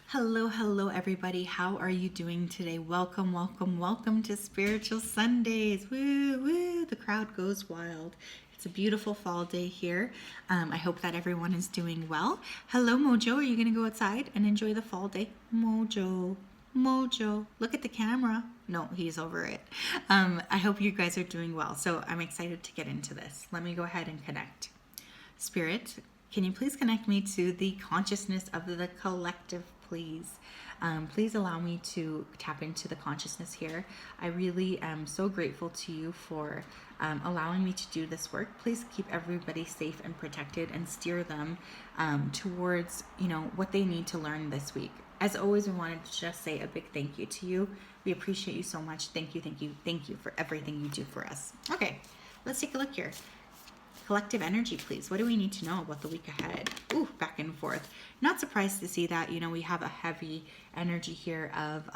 Hello, hello, everybody. How are you doing today? Welcome, welcome, welcome to Spiritual Sundays. Woo, woo, the crowd goes wild. It's a beautiful fall day here. I hope that everyone is doing well. Hello, Mojo. Are you going to go outside and enjoy the fall day? Mojo, Mojo, look at the camera. No, he's over it. I hope you guys are doing well. So I'm excited to get into this. Let me go ahead and connect. Spirit, can you please connect me to the consciousness of the collective, please? Please allow me to tap into the consciousness here. I really am so grateful to you for allowing me to do this work. Please keep everybody safe and protected and steer them towards, what they need to learn this week. As always, we wanted to just say a big thank you to you. We appreciate you so much. Thank you, thank you, thank you for everything you do for us. Okay, let's take a look here. Collective energy, please. What do we need to know about the week ahead? Ooh, back and forth. Not surprised to see that, we have a heavy energy here of,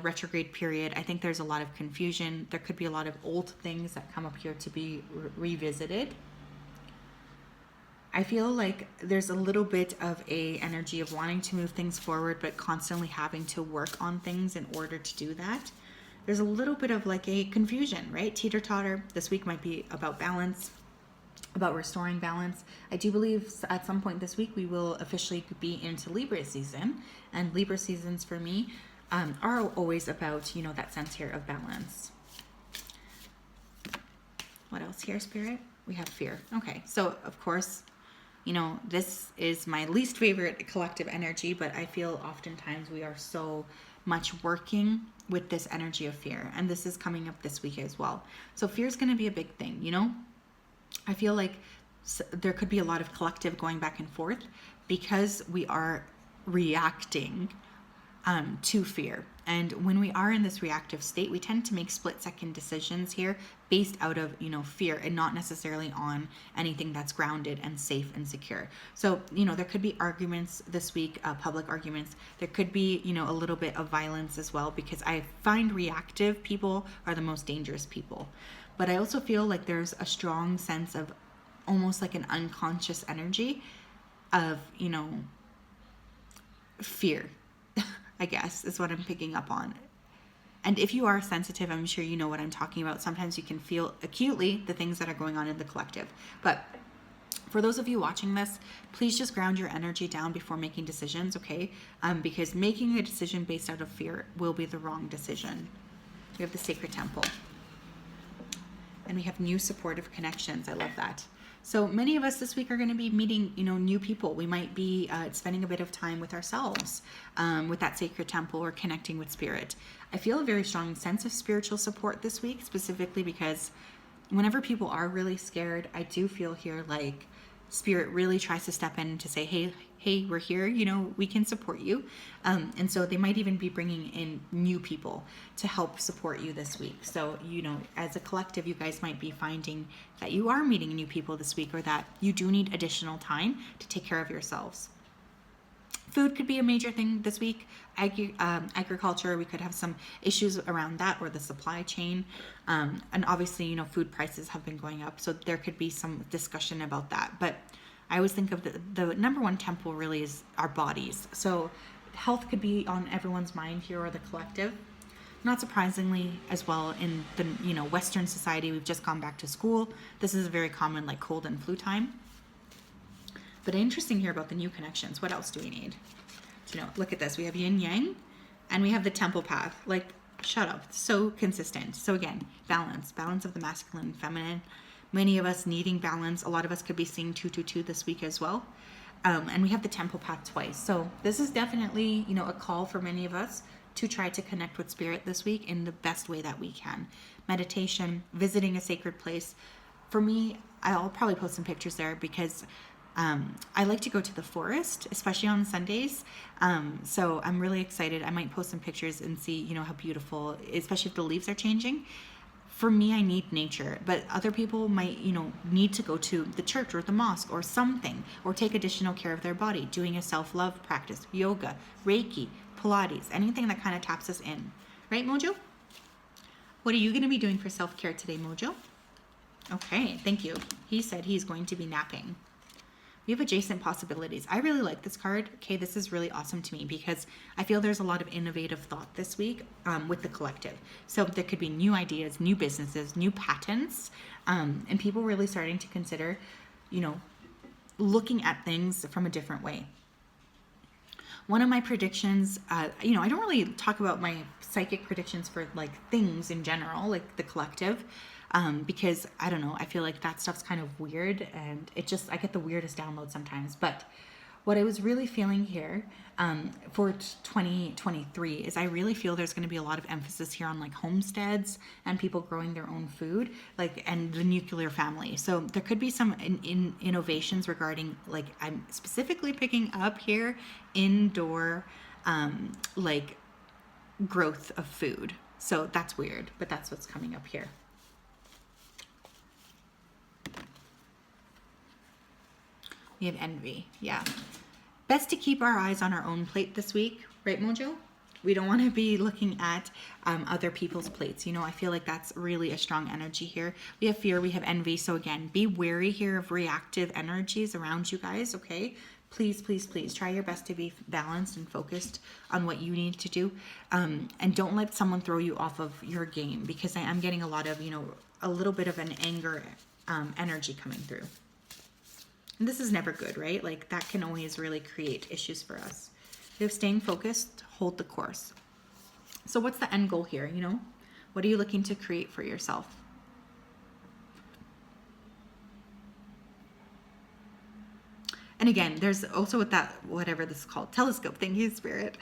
retrograde period. I think there's a lot of confusion. There could be a lot of old things that come up here to be revisited. I feel like there's a little bit of a energy of wanting to move things forward, but constantly having to work on things in order to do that. There's a little bit of like a confusion, right? Teeter-totter. This week might be about balance, about restoring balance. I do believe at some point this week we will officially be into Libra season, and Libra seasons for me are always about, that sense here of balance. What else here, Spirit? We have fear. Okay, so of course, this is my least favorite collective energy, but I feel oftentimes we are so much working with this energy of fear, and this is coming up this week as well. So fear is going to be a big thing. I feel like there could be a lot of collective going back and forth because we are reacting to fear. And when we are in this reactive state, we tend to make split-second decisions here based out of, fear, and not necessarily on anything that's grounded and safe and secure. So, there could be arguments this week, public arguments. There could be, a little bit of violence as well, because I find reactive people are the most dangerous people. But I also feel like there's a strong sense of almost like an unconscious energy of, fear, I guess, is what I'm picking up on. And if you are sensitive, I'm sure you know what I'm talking about. Sometimes you can feel acutely the things that are going on in the collective. But for those of you watching this, please just ground your energy down before making decisions, okay? Because making a decision based out of fear will be the wrong decision. We have the Sacred Temple. And we have new supportive connections. I love that. So many of us this week are going to be meeting, new people. We might be spending a bit of time with ourselves, with that Sacred Temple, or connecting with Spirit. I feel a very strong sense of spiritual support this week, specifically because whenever people are really scared, I do feel here like Spirit really tries to step in to say, hey, we're here, we can support you. And so they might even be bringing in new people to help support you this week. So, as a collective, you guys might be finding that you are meeting new people this week, or that you do need additional time to take care of yourselves. Food could be a major thing this week. Agriculture, we could have some issues around that, or the supply chain. And obviously, food prices have been going up, so there could be some discussion about that. But I always think of the number one temple really is our bodies. So health could be on everyone's mind here, or the collective. Not surprisingly, as well, in the Western society, we've just gone back to school. This is a very common cold and flu time. But interesting here about the new connections. What else do we need? Look at this. We have yin yang, and we have the temple path. Shut up. So consistent. So again, balance of the masculine and feminine. Many of us needing balance. A lot of us could be seeing 222 this week as well. And we have the temple path twice. So this is definitely, a call for many of us to try to connect with Spirit this week in the best way that we can. Meditation, visiting a sacred place. For me, I'll probably post some pictures there, because I like to go to the forest, especially on Sundays. So I'm really excited. I might post some pictures and see, how beautiful, especially if the leaves are changing. For me, I need nature, but other people might, need to go to the church or the mosque or something, or take additional care of their body, doing a self-love practice, yoga, Reiki, Pilates, anything that kind of taps us in. Right, Mojo? What are you going to be doing for self-care today, Mojo? Okay, thank you. He said he's going to be napping. We have adjacent possibilities. I really like this card. Okay, this is really awesome to me because I feel there's a lot of innovative thought this week with the collective. So there could be new ideas, new businesses, new patents, and people really starting to consider, looking at things from a different way. One of my predictions, I don't really talk about my psychic predictions for like things in general, like the collective, because I don't know, I feel like that stuff's kind of weird and I get the weirdest download sometimes. But what I was really feeling here for 2023 is I really feel there's going to be a lot of emphasis here on like homesteads and people growing their own food, like, and the nuclear family. So there could be some innovations regarding, like, I'm specifically picking up here indoor, like, growth of food. So that's weird, but that's what's coming up here. We have envy. Yeah. Best to keep our eyes on our own plate this week, right, Mojo? We don't want to be looking at other people's plates. I feel like that's really a strong energy here. We have fear, we have envy. So again, be wary here of reactive energies around you guys, okay? Please, please, please try your best to be balanced and focused on what you need to do. And don't let someone throw you off of your game, because I am getting a lot of, a little bit of an anger energy coming through. And this is never good, right? Like, that can always really create issues for us. We have staying focused, hold the course. So what's the end goal here, What are you looking to create for yourself? And again, there's also with that, whatever this is called, telescope, thank you, Spirit,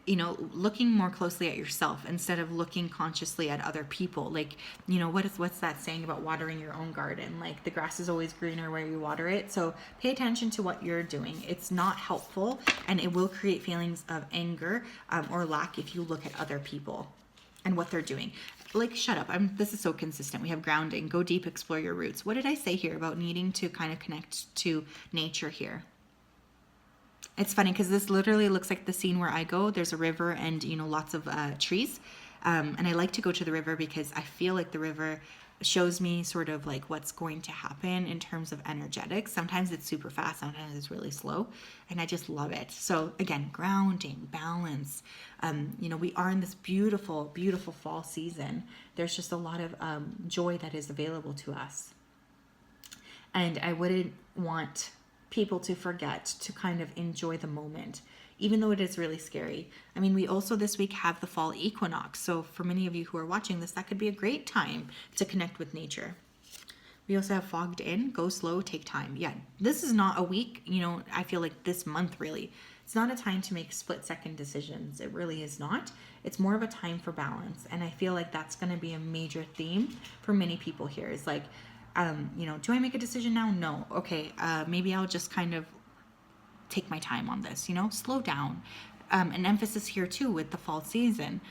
looking more closely at yourself instead of looking consciously at other people. Like, what's that saying about watering your own garden? Like, the grass is always greener where you water it. So pay attention to what you're doing. It's not helpful, and it will create feelings of anger or lack if you look at other people and what they're doing. Like, shut up. This is so consistent. We have grounding, go deep, explore your roots. What did I say here about needing to kind of connect to nature here? It's funny because this literally looks like the scene where I go. There's a river and, lots of trees. And I like to go to the river because I feel like the river shows me sort of like what's going to happen in terms of energetics. Sometimes it's super fast, sometimes it's really slow, and I just love it. So again, grounding, balance. We are in this beautiful, beautiful fall season. There's just a lot of joy that is available to us. And I wouldn't want people to forget to kind of enjoy the moment, even though it is really scary. I mean, we also this week have the fall equinox. So for many of you who are watching this, that could be a great time to connect with nature. We also have fogged in, go slow, take time. Yeah, this is not a week, I feel like this month really. It's not a time to make split-second decisions. It really is not. It's more of a time for balance. And I feel like that's going to be a major theme for many people here. It's like, do I make a decision now? No. Okay, maybe I'll just kind of take my time on this, slow down. An emphasis here too with the fall season,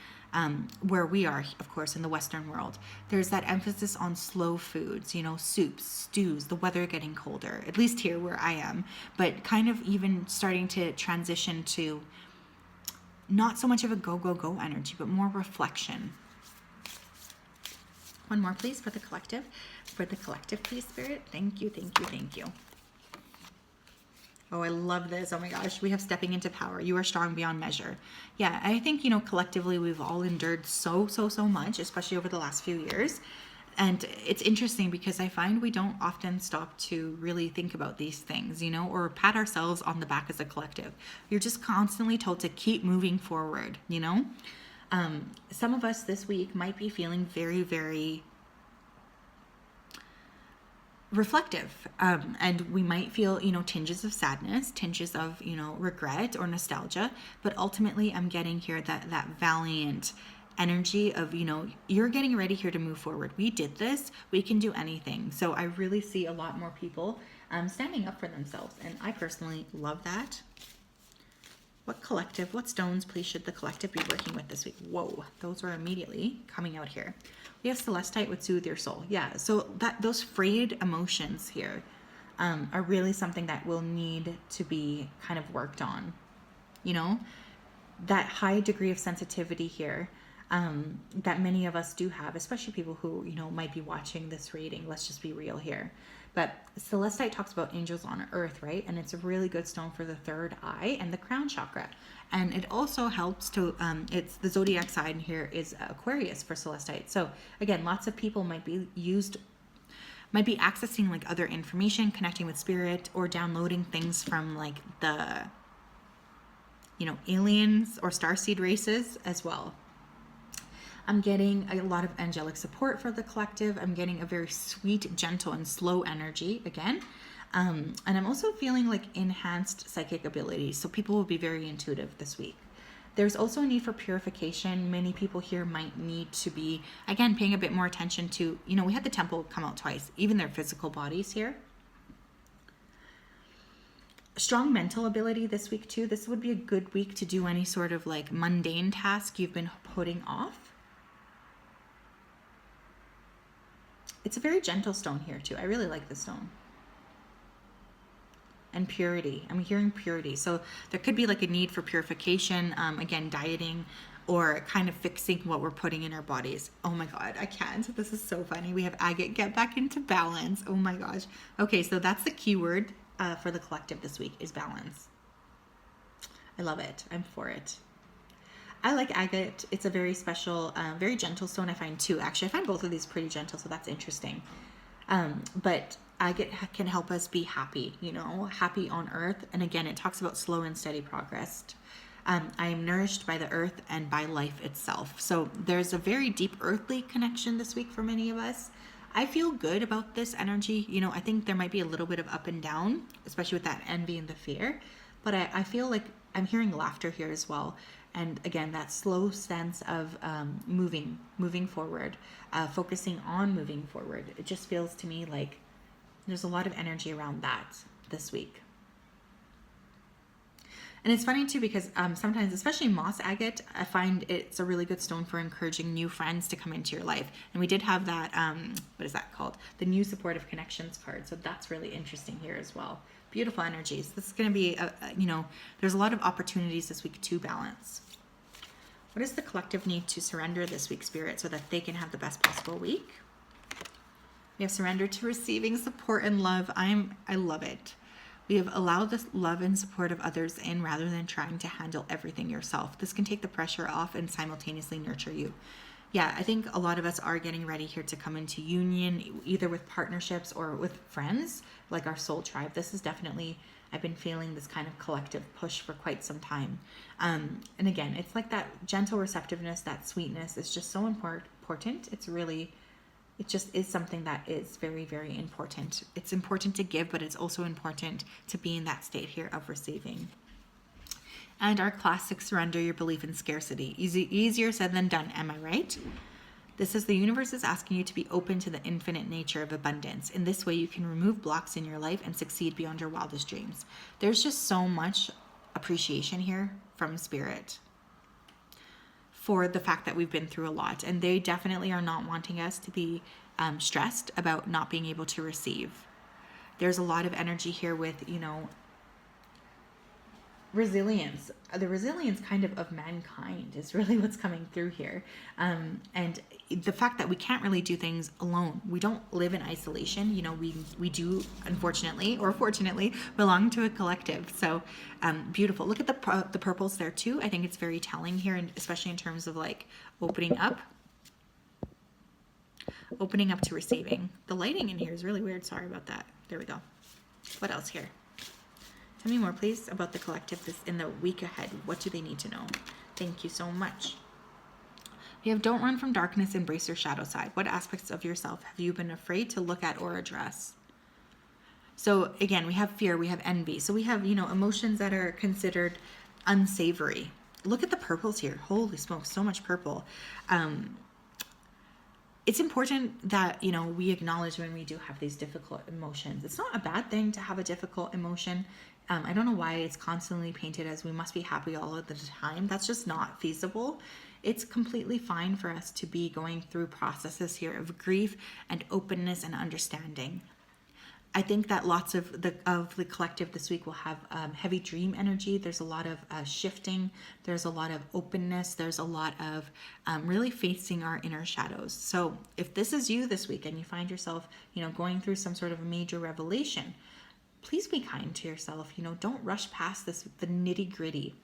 where we are, of course, in the Western world. There's that emphasis on slow foods, soups, stews, the weather getting colder, at least here where I am, but kind of even starting to transition to not so much of a go, go, go energy, but more reflection. One more, please, for the collective. For the collective, please, Spirit. Thank you, thank you, thank you. Oh, I love this. Oh my gosh. We have stepping into power. You are strong beyond measure. Yeah, I think, collectively we've all endured so much, especially over the last few years. And it's interesting because I find we don't often stop to really think about these things, or pat ourselves on the back as a collective. You're just constantly told to keep moving forward, Some of us this week might be feeling very, very reflective, and we might feel tinges of sadness, tinges of regret or nostalgia, but ultimately I'm getting here that valiant energy of you're getting ready here to move forward. We did this, we can do anything. So I really see a lot more people standing up for themselves, and I personally love that. What stones please should the collective be working with this week? Whoa, those are immediately coming out here. We have Celestite with Soothe Your Soul. Yeah, so those frayed emotions here are really something that will need to be kind of worked on. That high degree of sensitivity here that many of us do have, especially people who, might be watching this reading. Let's just be real here. But celestite talks about angels on earth, right? And it's a really good stone for the third eye and the crown chakra. And it also helps to, it's the zodiac sign here is Aquarius for celestite. So again, lots of people might be accessing like other information, connecting with spirit, or downloading things from like the, aliens or starseed races as well. I'm getting a lot of angelic support for the collective. I'm getting a very sweet, gentle, and slow energy again. And I'm also feeling like enhanced psychic abilities. So people will be very intuitive this week. There's also a need for purification. Many people here might need to be, again, paying a bit more attention to, we had the temple come out twice, even their physical bodies here. Strong mental ability this week too. This would be a good week to do any sort of like mundane task you've been putting off. It's a very gentle stone here too. I really like this stone. And purity. I'm hearing purity. So there could be like a need for purification, again, dieting, or kind of fixing what we're putting in our bodies. Oh my God, I can't. This is so funny. We have agate, get back into balance. Oh my gosh. Okay, so that's the keyword for the collective this week is balance. I love it. I'm for it. I like agate. It's a very special, very gentle stone, I find too. Actually, I find both of these pretty gentle, so that's interesting. But agate can help us be happy, happy on earth. And again, it talks about slow and steady progress. I am nourished by the earth and by life itself. So there's a very deep earthly connection this week for many of us. I feel good about this energy. I think there might be a little bit of up and down, especially with that envy and the fear. But I feel like I'm hearing laughter here as well. And again, that slow sense of moving forward, focusing on moving forward. It just feels to me like there's a lot of energy around that this week. And it's funny too, because sometimes, especially moss agate, I find it's a really good stone for encouraging new friends to come into your life. And we did have that, what is that called? The new supportive connections card. So that's really interesting here as well. Beautiful energies. This is going to be, there's a lot of opportunities this week to balance. What does the collective need to surrender this week, Spirit, so that they can have the best possible week? We have surrender to receiving support and love. I love it. We have allowed the love and support of others in rather than trying to handle everything yourself. This can take the pressure off and simultaneously nurture you. Yeah, I think a lot of us are getting ready here to come into union, either with partnerships or with friends, like our soul tribe. This is definitely, I've been feeling this kind of collective push for quite some time. And again, it's like that gentle receptiveness, that sweetness is just so important. It just is something that is very, very important. It's important to give, but it's also important to be in that state here of receiving. And our classic surrender your belief in scarcity. Easier said than done, am I right? This is the universe is asking you to be open to the infinite nature of abundance. In this way, you can remove blocks in your life and succeed beyond your wildest dreams. There's just so much appreciation here from Spirit for the fact that we've been through a lot. And they definitely are not wanting us to be stressed about not being able to receive. There's a lot of energy here with, resilience. The resilience kind of mankind is really what's coming through here. And the fact that we can't really do things alone. We don't live in isolation. We do, unfortunately or fortunately, belong to a collective. So beautiful. Look at the purples there too. I think it's very telling here, and especially in terms of like opening up to receiving. The lighting in here is really weird. Sorry about that. There we go. What else here? Tell me more, please, about the collective in the week ahead. What do they need to know? Thank you so much. We have don't run from darkness, embrace your shadow side. What aspects of yourself have you been afraid to look at or address? So again, we have fear, we have envy. So we have, emotions that are considered unsavory. Look at the purples here. Holy smokes, so much purple. It's important that, we acknowledge when we do have these difficult emotions. It's not a bad thing to have a difficult emotion. I don't know why it's constantly painted as we must be happy all of the time. That's just not feasible. It's completely fine for us to be going through processes here of grief and openness and understanding. I think that lots of the collective this week will have heavy dream energy. There's a lot of shifting. There's a lot of openness. There's a lot of really facing our inner shadows. So if this is you this week and you find yourself, going through some sort of major revelation, please be kind to yourself. Don't rush past the nitty gritty.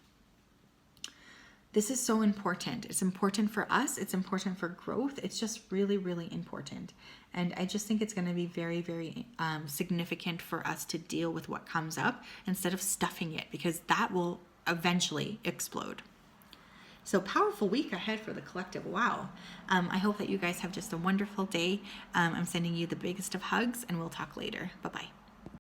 This is so important. It's important for us. It's important for growth. It's just really, really important. And I just think it's going to be very, very significant for us to deal with what comes up instead of stuffing it, because that will eventually explode. So powerful week ahead for the collective. Wow. I hope that you guys have just a wonderful day. I'm sending you the biggest of hugs, and we'll talk later. Bye-bye.